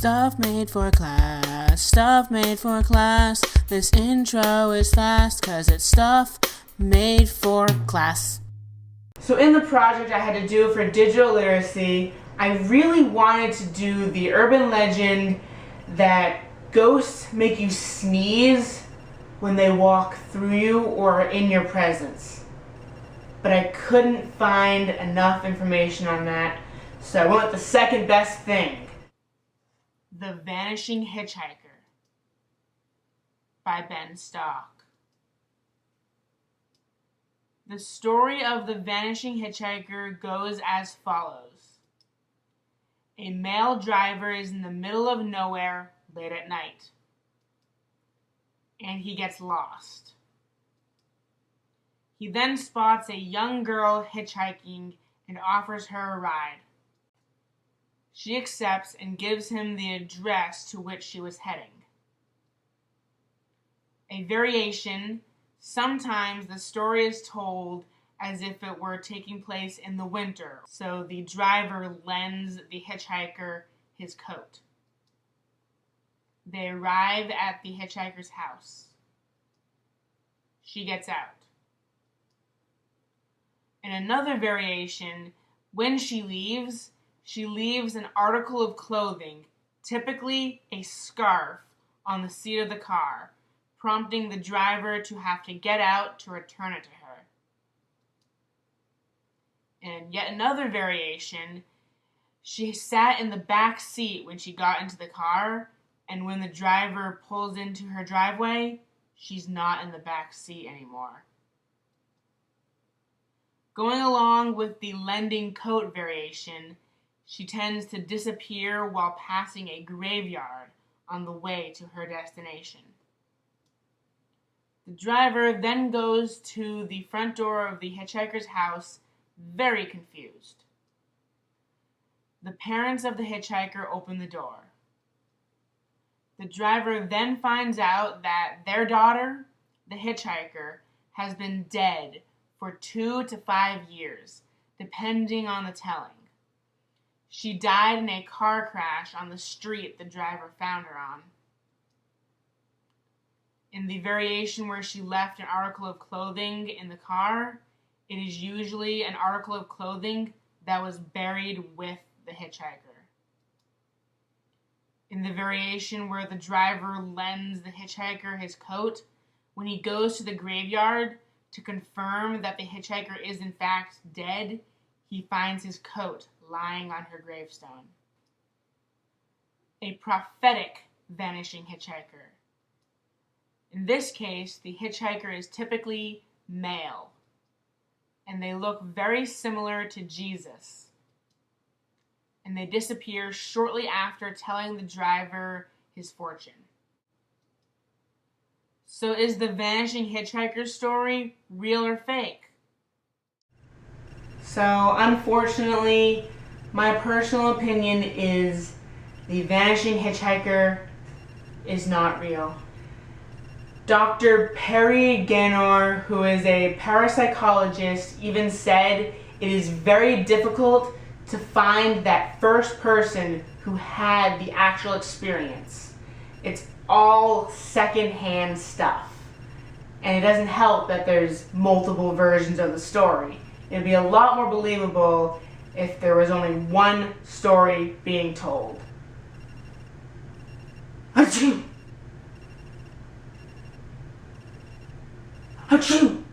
Stuff made for class, stuff made for class. This intro is fast cause it's stuff made for class. So in the project I had to do for digital literacy, I really wanted to do the urban legend that ghosts make you sneeze when they walk through you or in your presence. But I couldn't find enough information on that, so I went with the second best thing. The Vanishing Hitchhiker by Ben Stock. The story of the Vanishing Hitchhiker goes as follows. A male driver is in the middle of nowhere late at night, and he gets lost. He then spots a young girl hitchhiking and offers her a ride. She accepts and gives him the address to which she was heading. A variation, sometimes the story is told as if it were taking place in the winter, so the driver lends the hitchhiker his coat. They arrive at the hitchhiker's house. She gets out. In another variation, when she leaves an article of clothing, typically a scarf, on the seat of the car, prompting the driver to have to get out to return it to her. In yet another variation, she sat in the back seat when she got into the car, and when the driver pulls into her driveway, she's not in the back seat anymore. Going along with the lending coat variation, she tends to disappear while passing a graveyard on the way to her destination. The driver then goes to the front door of the hitchhiker's house, very confused. The parents of the hitchhiker open the door. The driver then finds out that their daughter, the hitchhiker, has been dead for 2 to 5 years, depending on the telling. She died in a car crash on the street the driver found her on. In the variation where she left an article of clothing in the car, it is usually an article of clothing that was buried with the hitchhiker. In the variation where the driver lends the hitchhiker his coat, when he goes to the graveyard to confirm that the hitchhiker is in fact dead, he finds his coat lying on her gravestone. A prophetic vanishing hitchhiker. In this case, the hitchhiker is typically male, and they look very similar to Jesus. And they disappear shortly after telling the driver his fortune. So is the Vanishing Hitchhiker story real or fake? So unfortunately, my personal opinion is the Vanishing Hitchhiker is not real. Dr. Perry Gaynor, who is a parapsychologist, even said it is very difficult to find that first person who had the actual experience. It's all secondhand stuff. And it doesn't help that there's multiple versions of the story. It'd be a lot more believable if there was only one story being told. Achoo! Achoo!